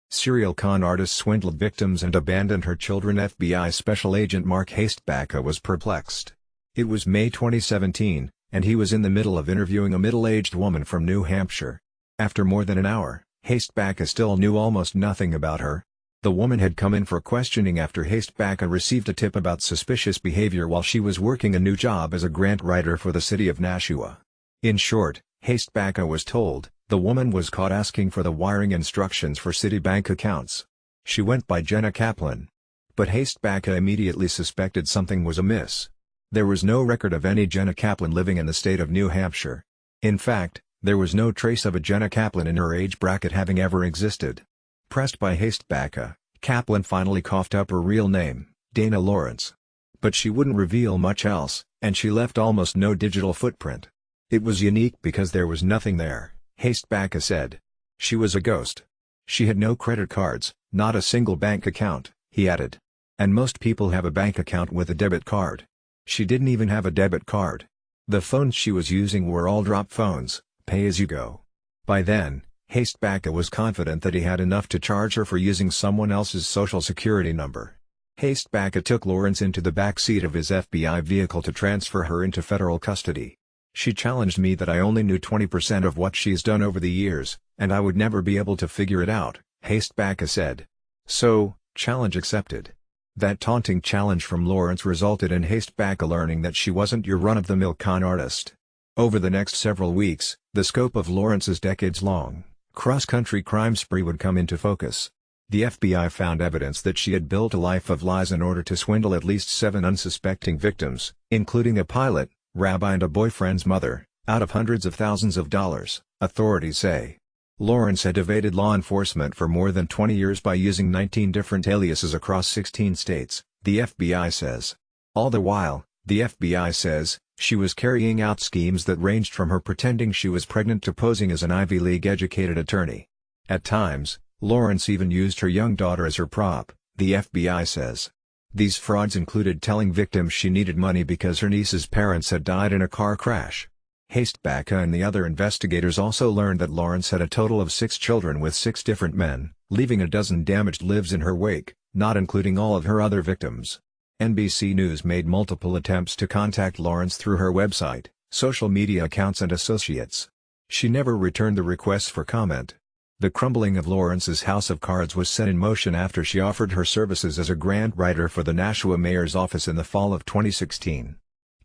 Serial con artist swindled victims and abandoned her children. FBI Special Agent Mark Hastebacka was perplexed. It was May 2017, and he was in the middle of interviewing a middle-aged woman from New Hampshire. After more than an hour, Hastebacka still knew almost nothing about her. The woman had come in for questioning after Hastebacka received a tip about suspicious behavior while she was working a new job as a grant writer for the city of Nashua. In short, Hastebacka was told, the woman was caught asking for the wiring instructions for city bank accounts. She went by Jenna Kaplan. But Hastebacka immediately suspected something was amiss. There was no record of any Jenna Kaplan living in the state of New Hampshire. In fact, there was no trace of a Jenna Kaplan in her age bracket having ever existed. Pressed by Hastebacka, Kaplan finally coughed up her real name, Dana Lawrence. But she wouldn't reveal much else, and she left almost no digital footprint. It was unique because there was nothing there, Hastebacka said. She was a ghost. She had no credit cards, not a single bank account, he added. And most people have a bank account with a debit card. She didn't even have a debit card. The phones she was using were all drop phones, pay-as-you-go. By then, Hastebacka was confident that he had enough to charge her for using someone else's social security number. Hastebacka took Lawrence into the back seat of his FBI vehicle to transfer her into federal custody. She challenged me that I only knew 20% of what she's done over the years, and I would never be able to figure it out, Hastebacka said. So, challenge accepted. That taunting challenge from Lawrence resulted in Hastebacka learning that she wasn't your run-of-the-mill con artist. Over the next several weeks, the scope of Lawrence's decades-long, cross-country crime spree would come into focus. The FBI found evidence that she had built a life of lies in order to swindle at least 7 unsuspecting victims, including a pilot, rabbi and a boyfriend's mother, out of hundreds of thousands of dollars, authorities say. Lawrence had evaded law enforcement for more than 20 years by using 19 different aliases across 16 states, the FBI says. All the while, the FBI says, she was carrying out schemes that ranged from her pretending she was pregnant to posing as an Ivy League-educated attorney. At times, Lawrence even used her young daughter as her prop, the FBI says. These frauds included telling victims she needed money because her niece's parents had died in a car crash. Hastebacka and the other investigators also learned that Lawrence had a total of 6 children with 6 different men, leaving a dozen damaged lives in her wake, not including all of her other victims. NBC News made multiple attempts to contact Lawrence through her website, social media accounts and associates. She never returned the requests for comment. The crumbling of Lawrence's house of cards was set in motion after she offered her services as a grant writer for the Nashua mayor's office in the fall of 2016.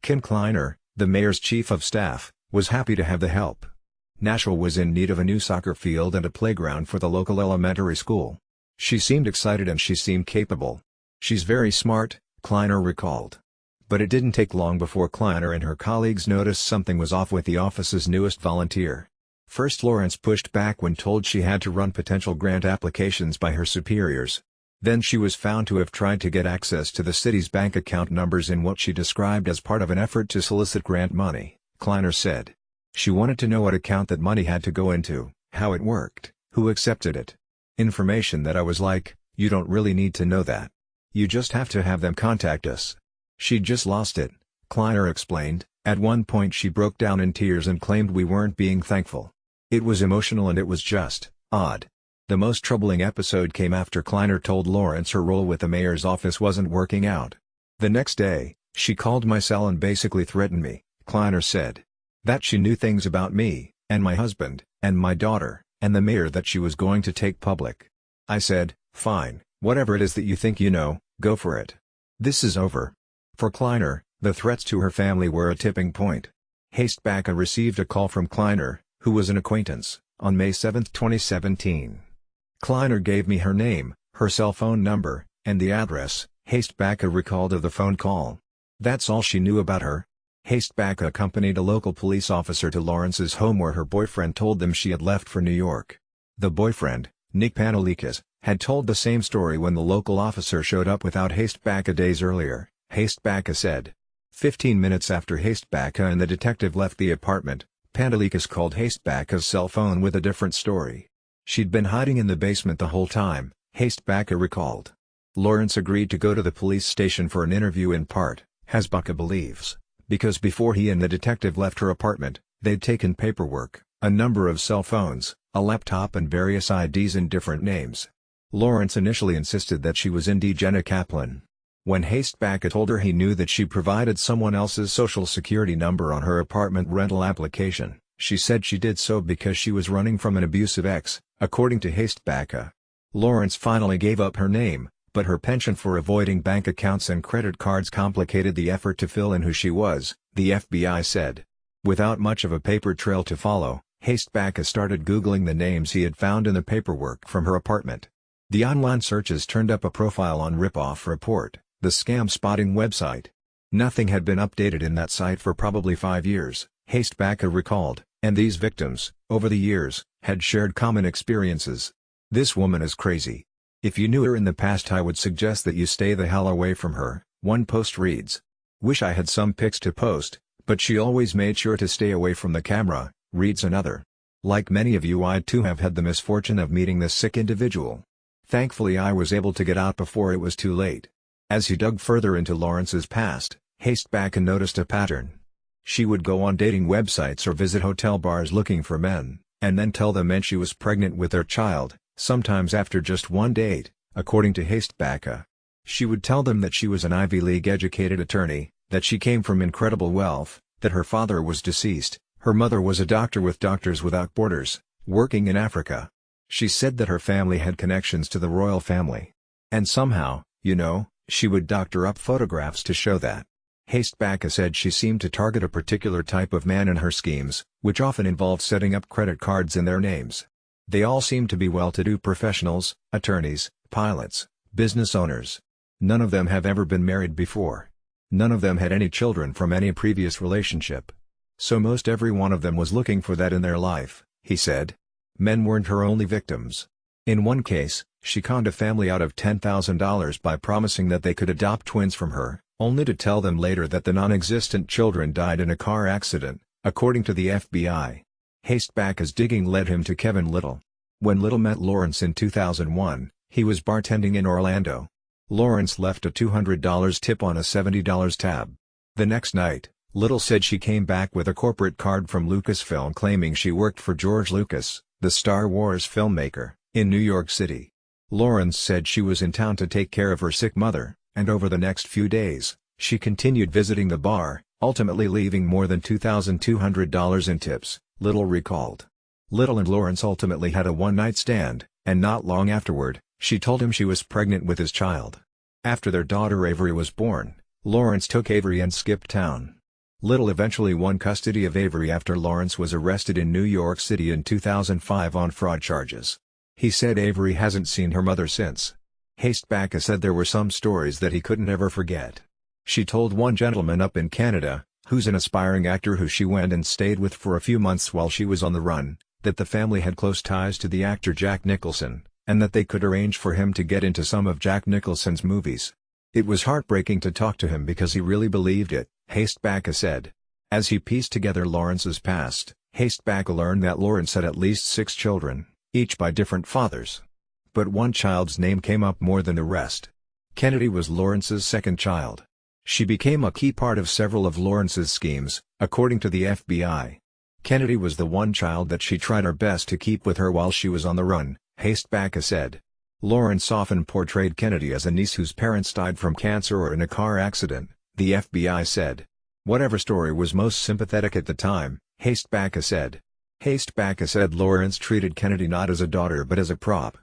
Kim Kleiner, the mayor's chief of staff, was happy to have the help. Nashua was in need of a new soccer field and a playground for the local elementary school. She seemed excited and she seemed capable. She's very smart, Kleiner recalled. But it didn't take long before Kleiner and her colleagues noticed something was off with the office's newest volunteer. First, Lawrence pushed back when told she had to run potential grant applications by her superiors. Then she was found to have tried to get access to the city's bank account numbers in what she described as part of an effort to solicit grant money, Kleiner said. She wanted to know what account that money had to go into, how it worked, who accepted it. Information that I was like, you don't really need to know that. You just have to have them contact us. She'd just lost it, Kleiner explained. At one point she broke down in tears and claimed we weren't being thankful. It was emotional and it was just odd. The most troubling episode came after Kleiner told Lawrence her role with the mayor's office wasn't working out. The next day, she called my cell and basically threatened me, Kleiner said. That she knew things about me, and my husband, and my daughter, and the mayor that she was going to take public. I said, fine, whatever it is that you think you know, go for it. This is over. For Kleiner, the threats to her family were a tipping point. Hastebacka received a call from Kleiner, who was an acquaintance, on May 7, 2017. Kleiner gave me her name, her cell phone number, and the address, Hastebacka recalled of the phone call. That's all she knew about her. Hastebacka accompanied a local police officer to Lawrence's home where her boyfriend told them she had left for New York. The boyfriend, Nick Panelikas, had told the same story when the local officer showed up without Hastebacka days earlier, Hastebacka said. 15 minutes after Hastebacka and the detective left the apartment, Panelikas called Hastebacka's cell phone with a different story. She'd been hiding in the basement the whole time, Hastebacka recalled. Lawrence agreed to go to the police station for an interview in part, Hastebacka believes, because before he and the detective left her apartment, they'd taken paperwork, a number of cell phones, a laptop and various IDs in different names. Lawrence initially insisted that she was indeed Jenna Kaplan. When Hastebacka told her he knew that she provided someone else's social security number on her apartment rental application, she said she did so because she was running from an abusive ex, according to Hastebacka. Lawrence finally gave up her name, but her penchant for avoiding bank accounts and credit cards complicated the effort to fill in who she was, the FBI said. Without much of a paper trail to follow, Hastebacka started Googling the names he had found in the paperwork from her apartment. The online searches turned up a profile on Ripoff Report, the scam-spotting website. Nothing had been updated in that site for probably 5 years, Hastebacka recalled, and these victims, over the years, had shared common experiences. "This woman is crazy. If you knew her in the past, I would suggest that you stay the hell away from her," one post reads. "Wish I had some pics to post, but she always made sure to stay away from the camera," reads another. "Like many of you, I too have had the misfortune of meeting this sick individual. Thankfully I was able to get out before it was too late." As he dug further into Lawrence's past, Hastebacka noticed a pattern. She would go on dating websites or visit hotel bars looking for men, and then tell the men she was pregnant with their child, sometimes after just one date, according to Hastebacka. She would tell them that she was an Ivy League-educated attorney, that she came from incredible wealth, that her father was deceased, her mother was a doctor with Doctors Without Borders, working in Africa. She said that her family had connections to the royal family. And somehow, she would doctor up photographs to show that. Hastebacka said she seemed to target a particular type of man in her schemes, which often involved setting up credit cards in their names. They all seemed to be well-to-do professionals, attorneys, pilots, business owners. None of them have ever been married before. None of them had any children from any previous relationship. So most every one of them was looking for that in their life, he said. Men weren't her only victims. In one case, she conned a family out of $10,000 by promising that they could adopt twins from her, only to tell them later that the non-existent children died in a car accident, according to the FBI. Hastebacka's digging led him to Kevin Little. When Little met Lawrence in 2001, he was bartending in Orlando. Lawrence left a $200 tip on a $70 tab. The next night, Little said she came back with a corporate card from Lucasfilm claiming she worked for George Lucas, the Star Wars filmmaker, in New York City. Lawrence said she was in town to take care of her sick mother, and over the next few days, she continued visiting the bar, ultimately leaving more than $2,200 in tips, Little recalled. Little and Lawrence ultimately had a one-night stand, and not long afterward, she told him she was pregnant with his child. After their daughter Avery was born, Lawrence took Avery and skipped town. Little eventually won custody of Avery after Lawrence was arrested in New York City in 2005 on fraud charges. He said Avery hasn't seen her mother since. Hastebacka said there were some stories that he couldn't ever forget. She told one gentleman up in Canada, who's an aspiring actor who she went and stayed with for a few months while she was on the run, that the family had close ties to the actor Jack Nicholson, and that they could arrange for him to get into some of Jack Nicholson's movies. It was heartbreaking to talk to him because he really believed it, Hastebacka said. As he pieced together Lawrence's past, Hastebacka learned that Lawrence had at least 6 children, each by different fathers. But one child's name came up more than the rest. Kennedy was Lawrence's second child. She became a key part of several of Lawrence's schemes, according to the FBI. Kennedy was the one child that she tried her best to keep with her while she was on the run, Hastebacka said. Lawrence often portrayed Kennedy as a niece whose parents died from cancer or in a car accident, the FBI said. Whatever story was most sympathetic at the time, Hastebacka said. Hastebacka said Lawrence treated Kennedy not as a daughter but as a prop.